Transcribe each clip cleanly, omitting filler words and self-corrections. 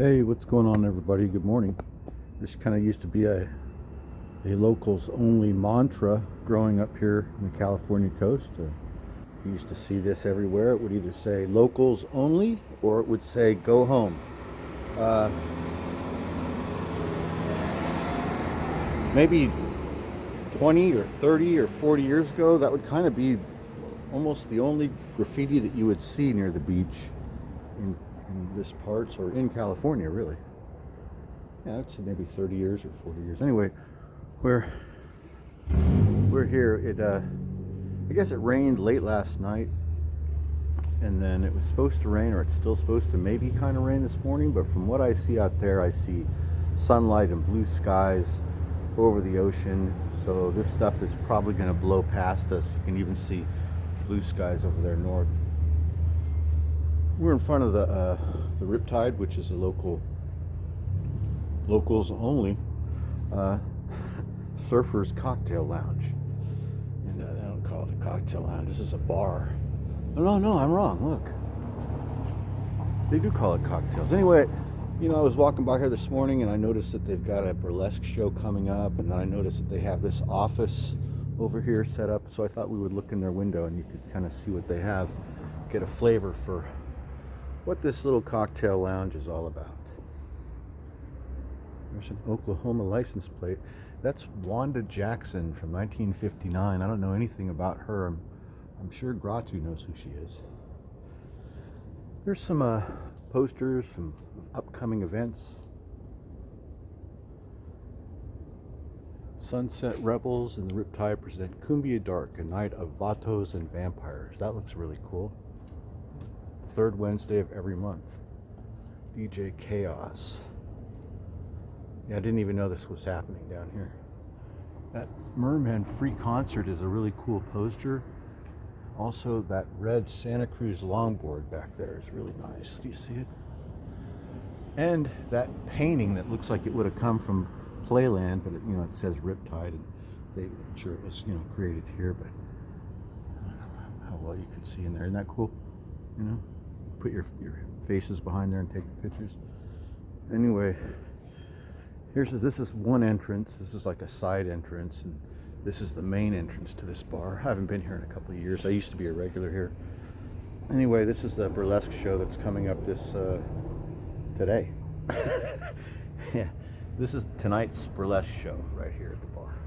Hey, what's going on, everybody? Good morning. This kind of used to be a locals only mantra growing up here in the California coast. You used to see this everywhere. It would either say locals only or it would say go home. Maybe 20 or 30 or 40 years ago, that would kind of be almost the only graffiti that you would see near the beach in this parts or in California, really. Yeah, I'd say maybe 30 years or 40 years. Anyway, we're here. I guess it rained late last night, and then it was supposed to rain, or it's still supposed to maybe kind of rain this morning. But from what I see out there, I see sunlight and blue skies over the ocean. So this stuff is probably going to blow past us. You can even see blue skies over there north. We're in front of the Riptide, which is a locals only surfers cocktail lounge. And I don't call it a cocktail lounge. This is a bar. No, I'm wrong. Look, they do call it cocktails. Anyway, I was walking by here this morning and I noticed that they've got a burlesque show coming up, and then I noticed that they have this office over here set up. So I thought we would look in their window and you could kind of see what they have, get a flavor for what this little cocktail lounge is all about. There's an Oklahoma license plate. That's Wanda Jackson from 1959. I don't know anything about her. I'm sure Gratu knows who she is. There's some posters from upcoming events. Sunset Rebels and the Riptide present Cumbia Dark, a night of vatos and vampires. That looks really cool. Third Wednesday of every month. DJ Chaos. Yeah, I didn't even know this was happening down here. That Merman Free Concert is a really cool poster. Also, that red Santa Cruz longboard back there is really nice. Do you see it? And that painting that looks like it would have come from Playland, but it says Riptide, and I'm sure it was created here. But I don't know how well you can see in there. Isn't that cool? Put your faces behind there and take the pictures. Anyway, this is one entrance. This is like a side entrance, and this is the main entrance to this bar. I haven't been here in a couple of years. I used to be a regular here. Anyway, this is the burlesque show that's coming up today. Yeah, this is tonight's burlesque show right here at the bar.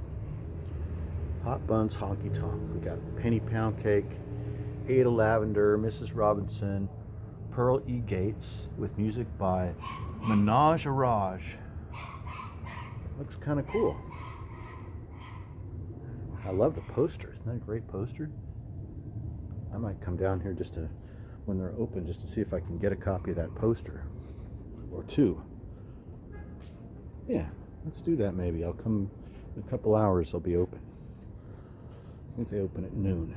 Hot Buns Honky Tonk. We got Penny Pound Cake, Ada Lavender, Mrs. Robinson, Pearl E. Gates, with music by Minaj Araj. Looks kind of cool. I love the poster. Isn't that a great poster? I might come down here when they're open, just to see if I can get a copy of that poster. Or two. Yeah, let's do that maybe. I'll come in a couple hours, they'll be open. I think they open at noon.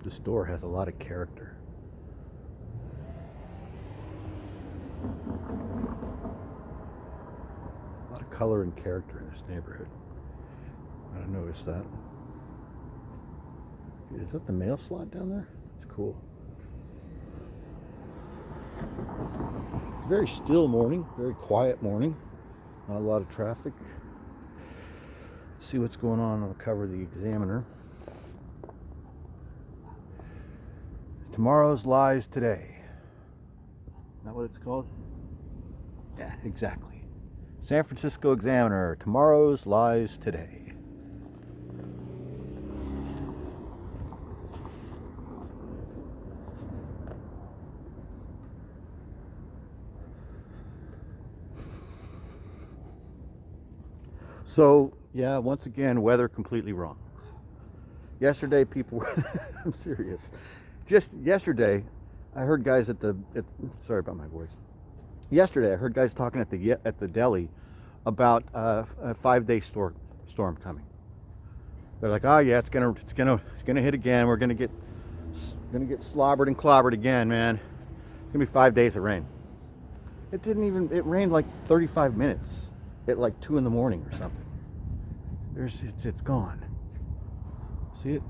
This store has a lot of character. A lot of color and character in this neighborhood. I didn't notice that. Is that the mail slot down there? That's cool. Very still morning, very quiet morning. Not a lot of traffic. Let's see what's going on the cover of the Examiner. Tomorrow's Lies Today. Is that what it's called? Yeah, exactly. San Francisco Examiner. Tomorrow's Lies Today. So, yeah, once again, weather completely wrong. Yesterday, people were... I'm serious. Just yesterday, I heard guys sorry about my voice. Yesterday, I heard guys talking at the deli about a 5-day storm coming. They're like, "Oh yeah, it's gonna hit again. We're gonna get slobbered and clobbered again, man. It's gonna be 5 days of rain." It rained like 35 minutes. at like 2 in the morning or something. It's gone. See it?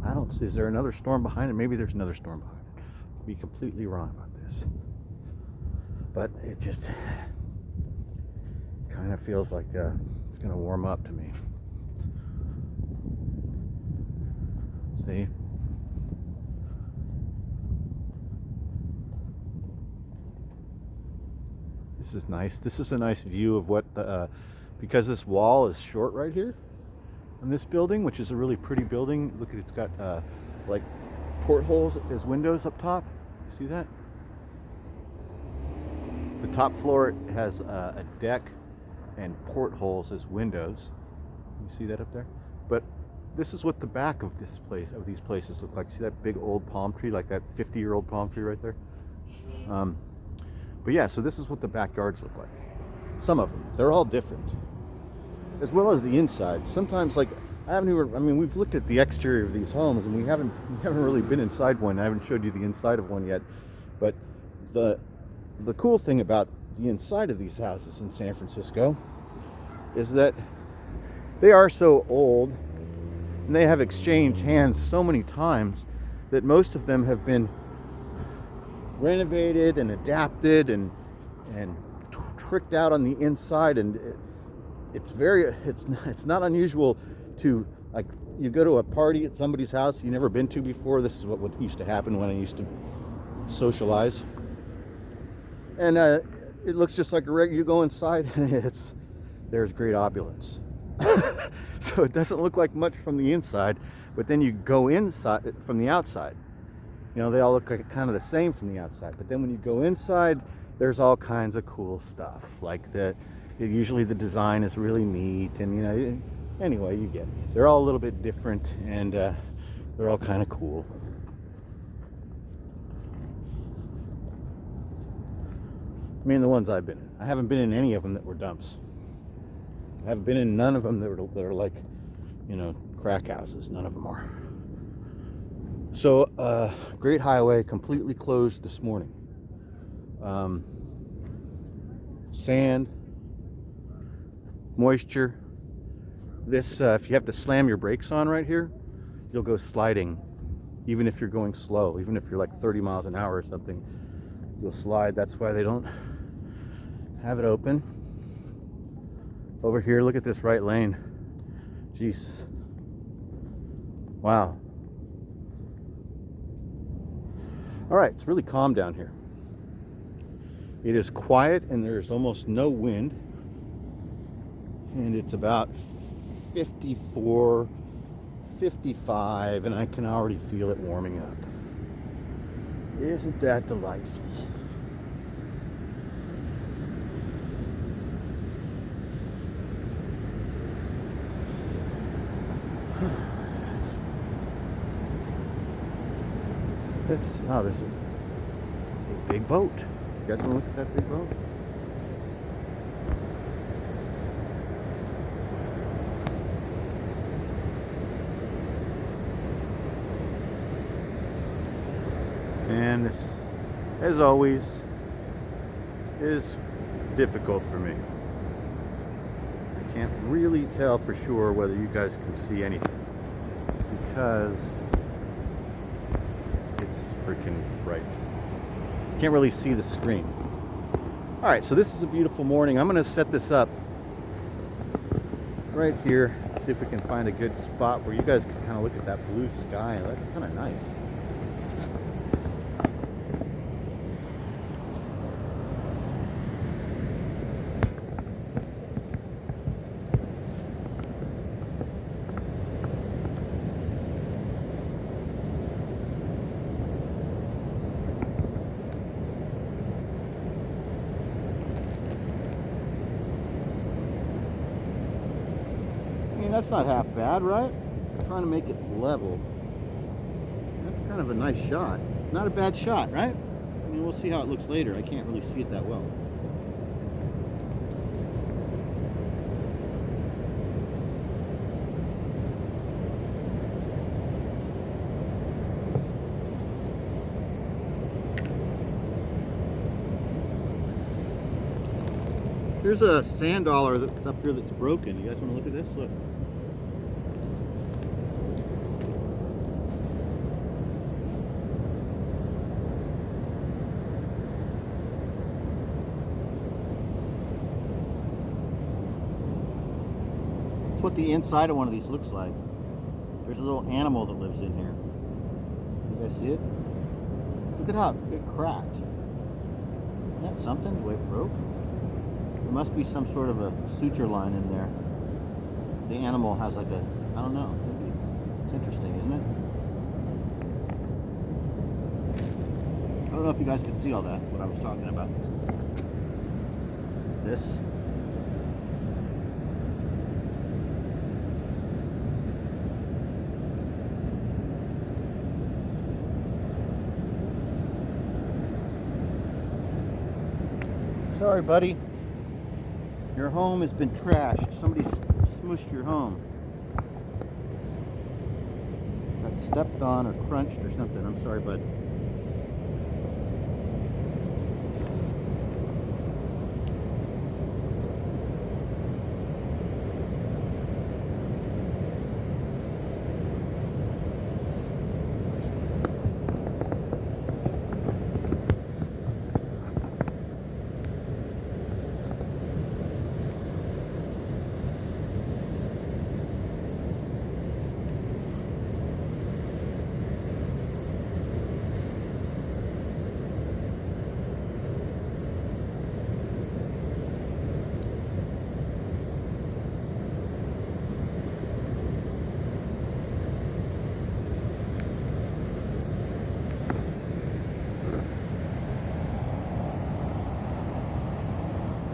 I don't see. Is there another storm behind it? Maybe there's another storm behind it. I'd be completely wrong about this. But it just kind of feels like it's going to warm up to me. See? This is nice. This is a nice view of what because this wall is short right here on this building, which is a really pretty building. Look at it's got like portholes as windows up top. See that? The top floor has a deck and portholes as windows. You see that up there? But this is what the back of this place, of these places, look like. See that big old palm tree, like that 50-year-old palm tree right there? But yeah, so this is what the backyards look like. Some of them. They're all different. As well as the inside. Sometimes, like, we've looked at the exterior of these homes, and we haven't really been inside one. I haven't showed you the inside of one yet. But the cool thing about the inside of these houses in San Francisco is that they are so old, and they have exchanged hands so many times that most of them have been renovated and adapted and tricked out on the inside, and it's not unusual to, like, you go to a party at somebody's house you've never been to before. This is what used to happen when I used to socialize, and it looks just like a regular. You go inside and there's great opulence. So it doesn't look like much from the inside, but then you go inside from the outside. You know, they all look like kind of the same from the outside, but then when you go inside, there's all kinds of cool stuff. Like usually the design is really neat, and, you know, anyway, you get me. They're all a little bit different, and they're all kind of cool. I mean, the ones I've been in. I haven't been in any of them that were dumps. I haven't been in none of them that are like, you know, crack houses. None of them are. So, Great Highway completely closed this morning. Sand, moisture. This, if you have to slam your brakes on right here, you'll go sliding. Even if you're going slow, even if you're like 30 miles an hour or something, you'll slide. That's why they don't have it open. Over here, look at this right lane. Jeez. Wow. All right, it's really calm down here. It is quiet, and there's almost no wind. And it's about 54, 55, and I can already feel it warming up. Isn't that delightful? There's a big boat. You guys want to look at that big boat? And this, as always, is difficult for me. I can't really tell for sure whether you guys can see anything, because it's freaking bright. Can't really see the screen. All right, so this is a beautiful morning. I'm going to set this up right here. See if we can find a good spot where you guys can kind of look at that blue sky. That's kind of nice. That's not half bad, right? I'm trying to make it level. That's kind of a nice shot. Not a bad shot, right? I mean, we'll see how it looks later. I can't really see it that well. Here's a sand dollar that's up here that's broken. You guys want to look at this? Look. That's what the inside of one of these looks like. There's a little animal that lives in here. You guys see it? Look at how it cracked. Isn't that something, the way it broke? There must be some sort of a suture line in there. The animal has like a, I don't know. It's interesting, isn't it? I don't know if you guys can see all that, what I was talking about. This. Sorry, buddy. Your home has been trashed. Somebody smooshed your home. Got stepped on or crunched or something. I'm sorry, bud.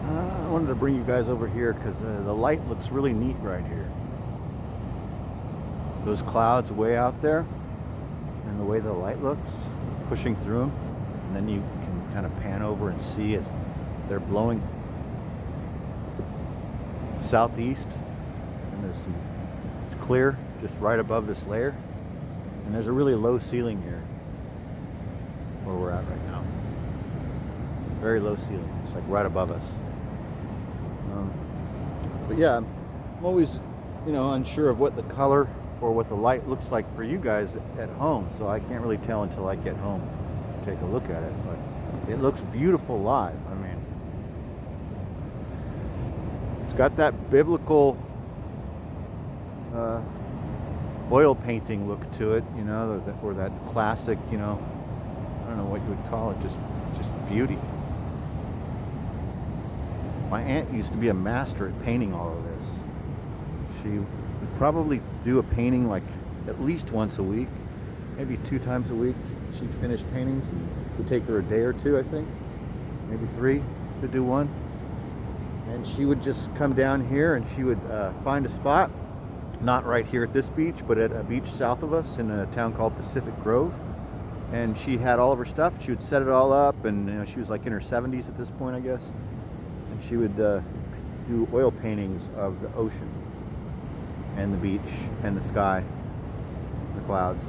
I wanted to bring you guys over here because the light looks really neat right here. Those clouds way out there and the way the light looks pushing through them, and then you can kind of pan over and see as they're blowing southeast, and there's some, it's clear just right above this layer, and there's a really low ceiling here where we're at right now. Very low ceiling. It's like right above us. But yeah, I'm always, unsure of what the color or what the light looks like for you guys at home, so I can't really tell until I get home and take a look at it. But it looks beautiful live. I mean, it's got that biblical oil painting look to it, or that classic, I don't know what you would call it, just beauty. My aunt used to be a master at painting all of this. She would probably do a painting like at least once a week, maybe 2 times a week. She'd finish paintings, and it would take her a day or 2, I think, maybe 3 to do one. And she would just come down here and she would find a spot, not right here at this beach, but at a beach south of us in a town called Pacific Grove. And she had all of her stuff. She would set it all up, and she was like in her 70s at this point, I guess. And she would do oil paintings of the ocean and the beach and the sky, the clouds.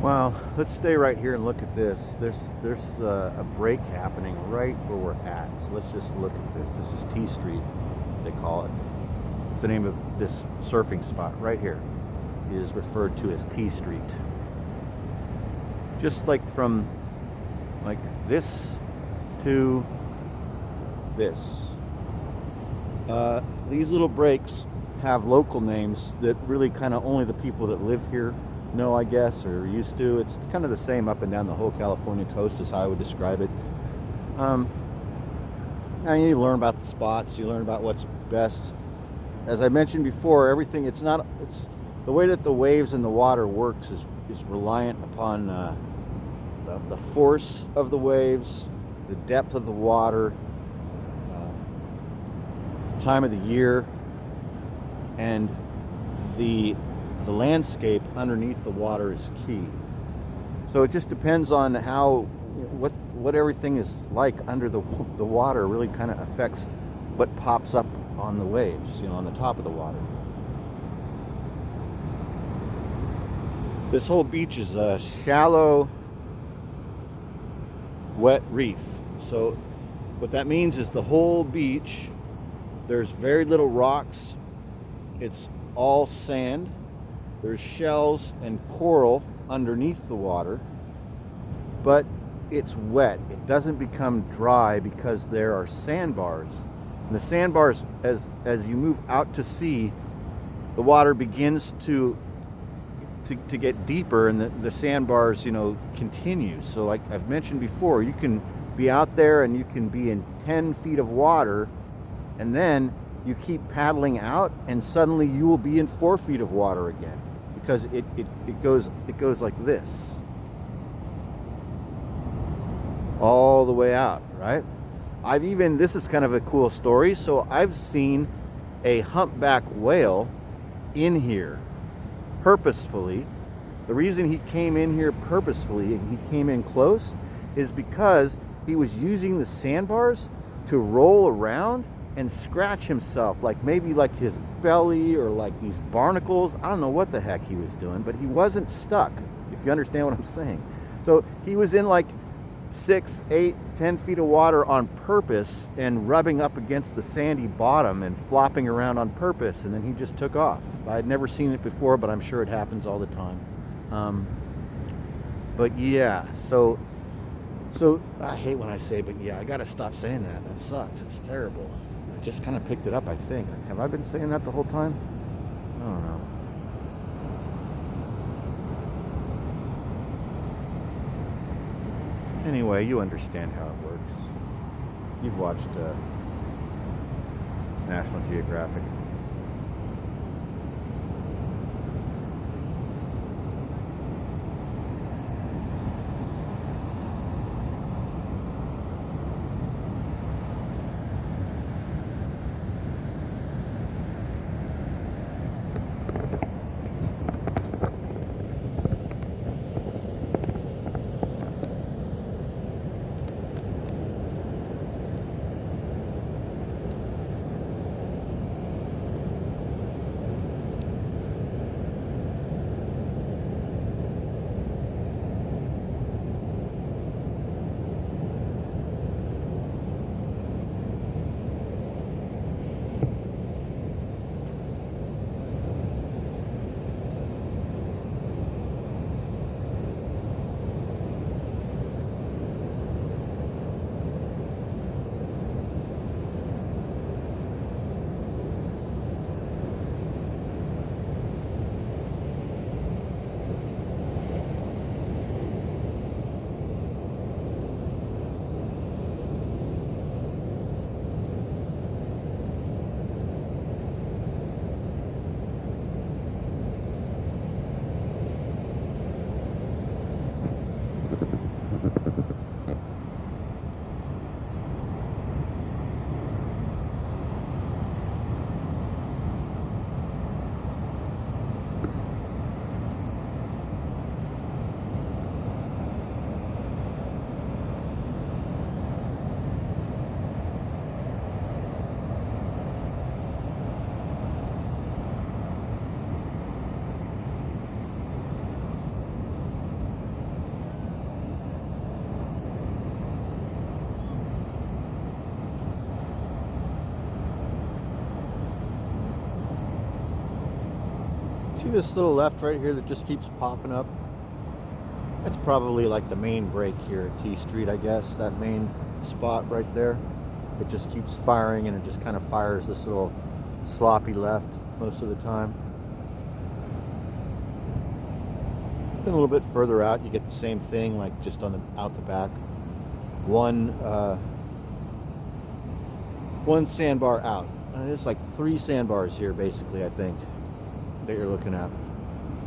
Well, let's stay right here and look at this. There's a break happening right where we're at. So let's just look at this. This is T Street, they call it. It's the name of this surfing spot right here. It is referred to as T Street. Just like from like this to this. These little breaks have local names that really kind of only the people that live here know, I guess, or used to. It's kind of the same up and down the whole California coast is how I would describe it. And you learn about the spots, you learn about what's best. As I mentioned before, everything, it's the way that the waves and the water works is reliant upon the force of the waves, the depth of the water, the time of the year, and the landscape underneath the water is key. So it just depends on what everything is like under the water. Really kind of affects what pops up on the waves, on the top of the water. This whole beach is a shallow, wet reef. So what that means is the whole beach, there's very little rocks. It's all sand. There's shells and coral underneath the water, but it's wet. It doesn't become dry because there are sandbars. And the sandbars, as you move out to sea, the water begins to get deeper, and the sandbars, continue. So like I've mentioned before, you can be out there and you can be in 10 feet of water, and then you keep paddling out and suddenly you will be in 4 feet of water again, because it goes like this all the way out, right? This is kind of a cool story. So I've seen a humpback whale in here purposefully. The reason he came in here purposefully and he came in close is because he was using the sandbars to roll around and scratch himself, like maybe like his belly or like these barnacles. I don't know what the heck he was doing, but he wasn't stuck, if you understand what I'm saying. So he was in like 6, 8, 10 feet of water on purpose and rubbing up against the sandy bottom and flopping around on purpose, and then he just took off. I had never seen it before, but I'm sure it happens all the time. But yeah, so I hate when I say but yeah. I gotta stop saying that. That sucks. It's terrible. I just kind of picked it up, I think. Have I been saying that the whole time? I don't know. Anyway, you understand how it works. You've watched National Geographic. See this little left right here that just keeps popping up? That's probably like the main break here at T Street, I guess. That main spot right there. It just keeps firing, and it just kind of fires this little sloppy left most of the time. Then a little bit further out, you get the same thing, like just on the out the back. One sandbar out. There's like 3 sandbars here, basically, I think, that you're looking at,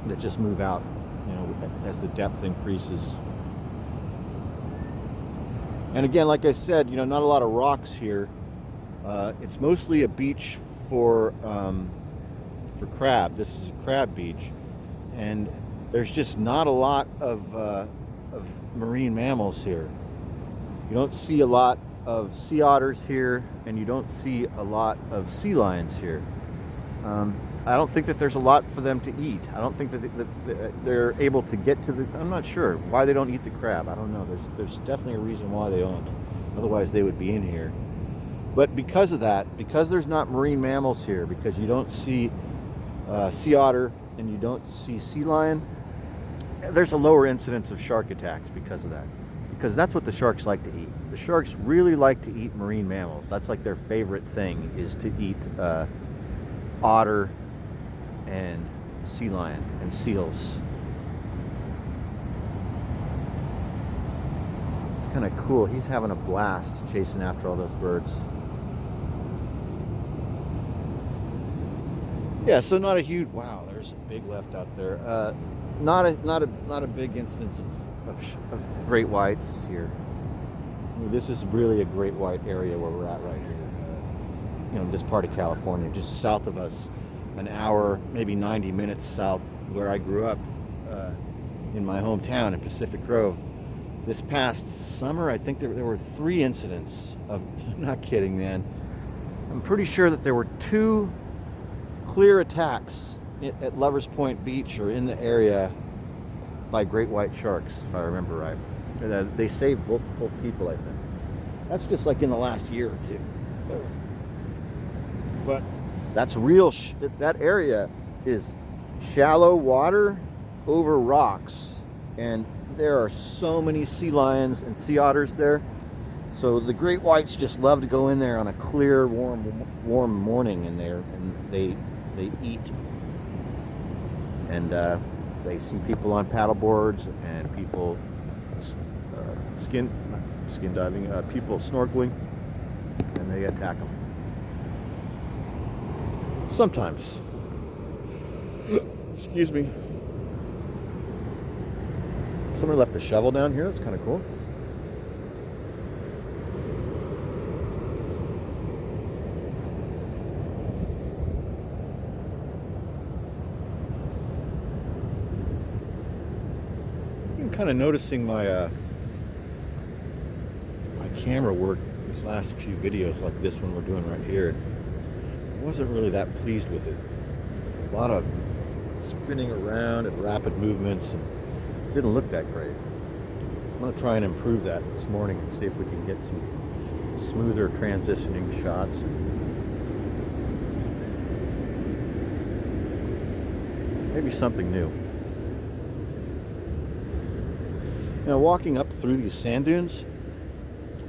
that just move out, as the depth increases. And again, like I said, not a lot of rocks here. It's mostly a beach for crab. This is a crab beach, and there's just not a lot of marine mammals here. You don't see a lot of sea otters here, and you don't see a lot of sea lions here. I don't think that there's a lot for them to eat. I don't think that they're able to get to the. I'm not sure why they don't eat the crab. I don't know. There's definitely a reason why they don't. Otherwise, they would be in here. But because of that, because there's not marine mammals here, because you don't see sea otter and you don't see sea lion, there's a lower incidence of shark attacks because of that. Because that's what the sharks like to eat. The sharks really like to eat marine mammals. That's like their favorite thing, is to eat otter and sea lion and seals. It's kind of cool. He's having a blast chasing after all those birds. Yeah, so not a huge. Wow, there's a big left out there. Not a big instance of great whites here. This is really a great white area where we're at right here. This part of California, just south of us, an hour, maybe 90 minutes south where I grew up, in my hometown in Pacific Grove. This past summer, I think there were 3 incidents of. I'm not kidding, man. I'm pretty sure that there were 2 clear attacks at Lovers Point Beach or in the area by great white sharks, if I remember right. They saved both people, I think. That's just like in the last year or 2. But that's real. That area is shallow water over rocks, and there are so many sea lions and sea otters there. So the great whites just love to go in there on a clear, warm morning in there, and they eat, and they see people on paddle boards and people skin diving, people snorkeling, and they attack them. Sometimes. Excuse me. Somebody left a shovel down here. That's kind of cool. I'm kind of noticing my camera work these last few videos, like this one we're doing right here. I wasn't really that pleased with it. A lot of spinning around and rapid movements, and didn't look that great. I'm going to try and improve that this morning and see if we can get some smoother transitioning shots. Maybe something new. Walking up through these sand dunes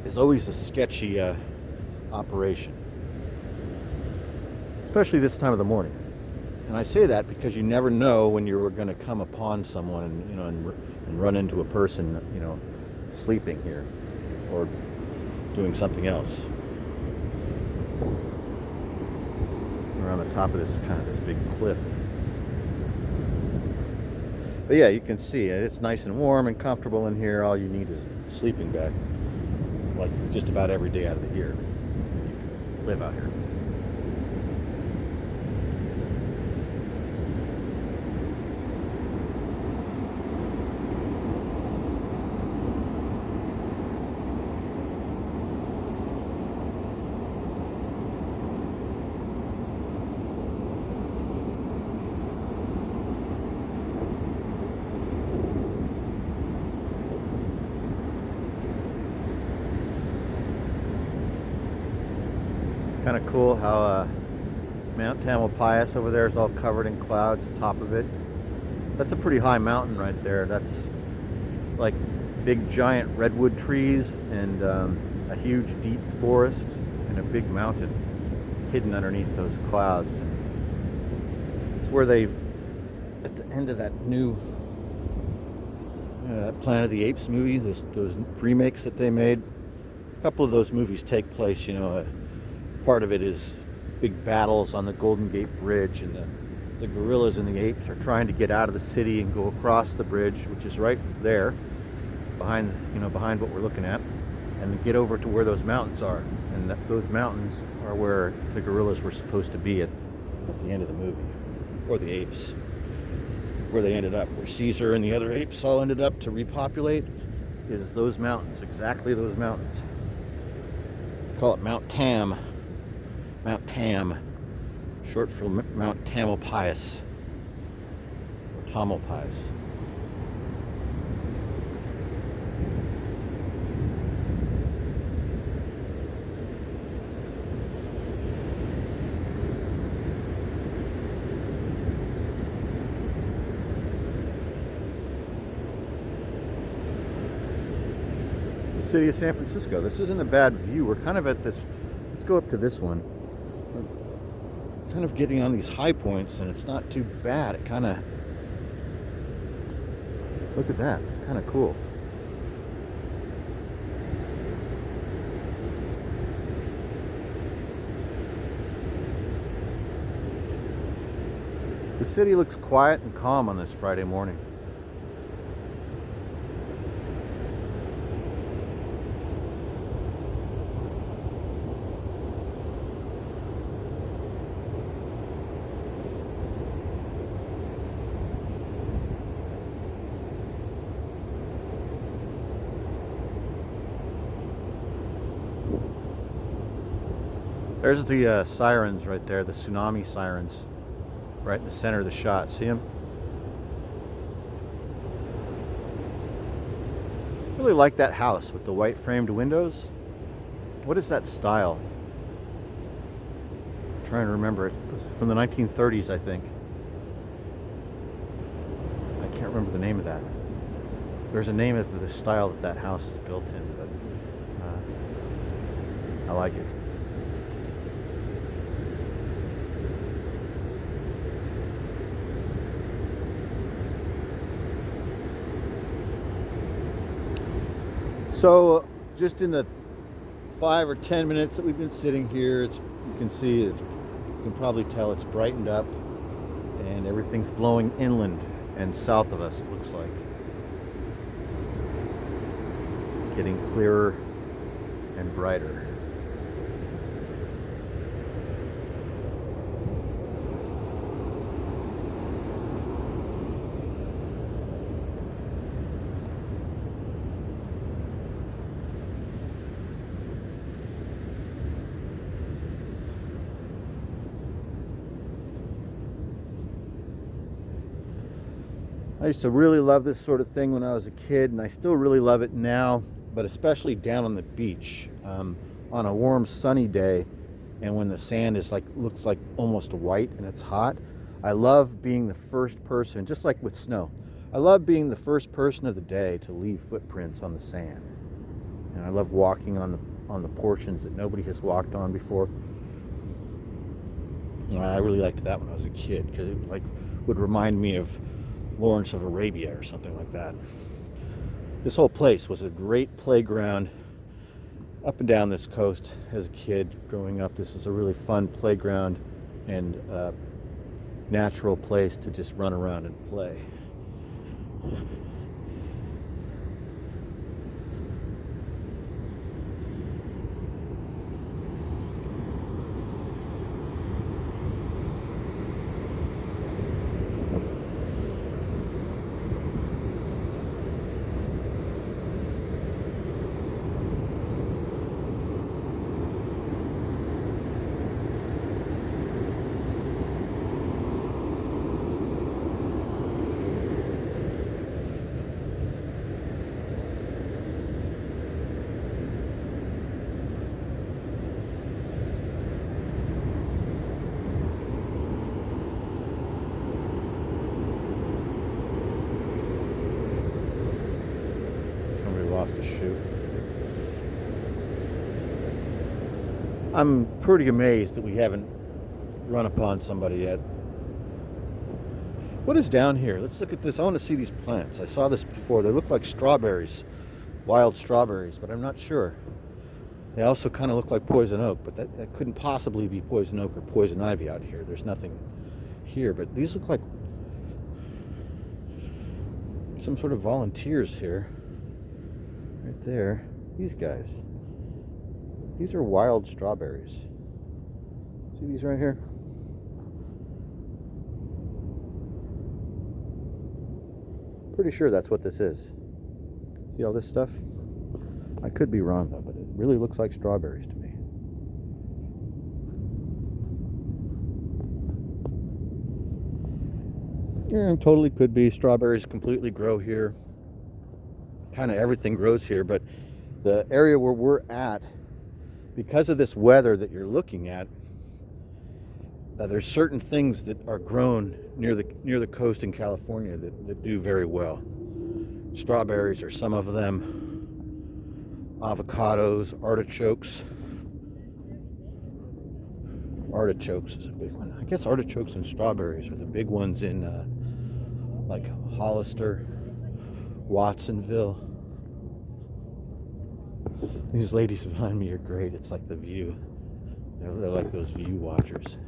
is always a sketchy operation, especially this time of the morning. And I say that because you never know when you're going to come upon someone and run into a person, sleeping here or doing something else. We're on the top of this big cliff. But yeah, you can see it's nice and warm and comfortable in here. All you need is a sleeping bag, like just about every day out of the year. You can live out here. Kind of cool how Mount Tamalpais over there is all covered in clouds, the top of it. That's a pretty high mountain right there. That's like big giant redwood trees and a huge deep forest and a big mountain hidden underneath those clouds. And it's where they, at the end of that new Planet of the Apes movie, those remakes that they made, a couple of those movies take place, part of it is big battles on the Golden Gate Bridge, and the gorillas and the apes are trying to get out of the city and go across the bridge, which is right there behind what we're looking at, and get over to where those mountains are. And those mountains are where the gorillas were supposed to be at the end of the movie, or the apes, where they ended up, where Caesar and the other apes all ended up to repopulate, is those mountains, exactly those mountains. They call it Mount Tam. short for Mount Tamalpais, or Tamalpais. City of San Francisco. This isn't a bad view. We're kind of at this, let's go up to this one. We're kind of getting on these high points and it's not too bad. It kind of, look at that. It's kind of cool. The city looks quiet and calm on this Friday morning. There's the sirens right there, the tsunami sirens, right in the center of the shot. See them? Really like that house with the white framed windows. What is that style? I'm trying to remember. It's from the 1930s, I think. I can't remember the name of that. There's a name of the style that house is built in, but I like it. So just in the 5 or 10 minutes that we've been sitting here, you can see you can probably tell it's brightened up and everything's blowing inland and south of us, it looks like. Getting clearer and brighter. I used to really love this sort of thing when I was a kid, and I still really love it now, but especially down on the beach on a warm, sunny day, and when the sand is looks like almost white and it's hot. I love being the first person, just like with snow. I love being the first person of the day to leave footprints on the sand, and I love walking on the portions that nobody has walked on before. I really liked that when I was a kid because it would remind me of Lawrence of Arabia or something like that. This whole place was a great playground up and down this coast as a kid growing up. This is a really fun playground and natural place to just run around and play. Lost a shoe. I'm pretty amazed that we haven't run upon somebody yet. What is down here? Let's look at this. I want to see these plants. I saw this before. They look like strawberries, wild strawberries, but I'm not sure. They also kind of look like poison oak, but that couldn't possibly be poison oak or poison ivy out here. There's nothing here, but these look like some sort of volunteers here. Right there, these guys. These are wild strawberries. See these right here? Pretty sure that's what this is. See all this stuff? I could be wrong though, but it really looks like strawberries to me. Yeah, totally could be. Strawberries completely grow here. Kind of everything grows here, but the area where we're at, because of this weather that you're looking at, there's certain things that are grown near the coast in California that do very well. Strawberries are some of them. Avocados, artichokes. Artichokes is a big one. I guess artichokes and strawberries are the big ones in like Hollister, Watsonville. These ladies behind me are great. It's like the view. They're like those view watchers.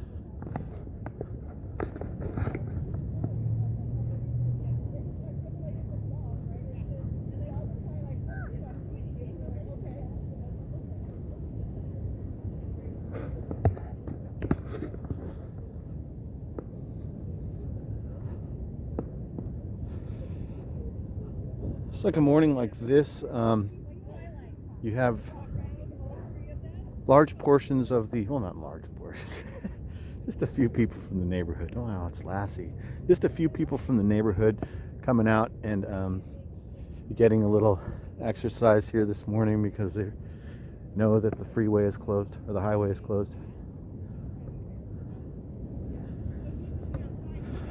It's like a morning like this. You have large portions of the, well, not large portions, just a few people from the neighborhood. Oh, wow, it's Lassie. Just a few people from the neighborhood coming out and getting a little exercise here this morning because they know that the freeway is closed or the highway is closed.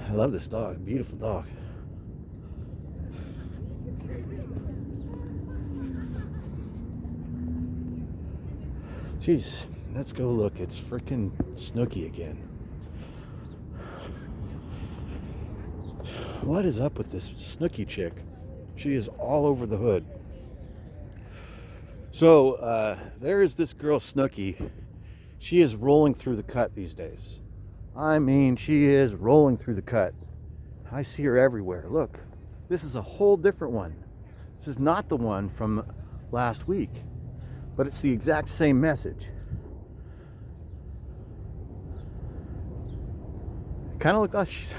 I love this dog, beautiful dog. Jeez, let's go look. It's freaking Snookie again. What is up with this Snookie chick? She is all over the hood. So there is this girl Snookie. She is rolling through the cut these days. I mean, she is rolling through the cut. I see her everywhere. Look, this is a whole different one. This is not the one from last week, but it's the exact same message. Kind of look like she's,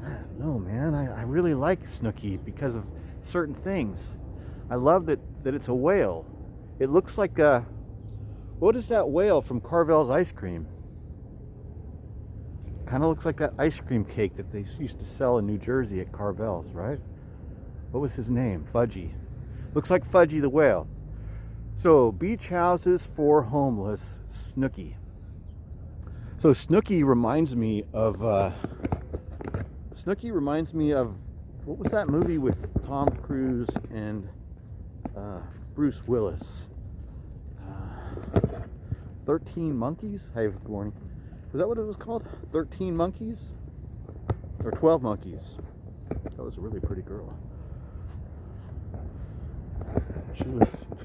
I don't know, man. I really like Snookie because of certain things. I love that it's a whale. It looks like what is that whale from Carvel's ice cream? Kind of looks like that ice cream cake that they used to sell in New Jersey at Carvel's, right? What was his name? Fudgy. Looks like Fudgy the whale. So, beach houses for homeless, Snookie. So Snookie reminds me of what was that movie with Tom Cruise and Bruce Willis? 13 Monkeys? Hey, good morning. Was that what it was called? 13 Monkeys? Or 12 Monkeys? That was a really pretty girl. She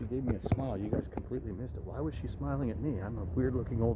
gave me a smile. You guys completely missed it. Why was she smiling at me? I'm a weird looking old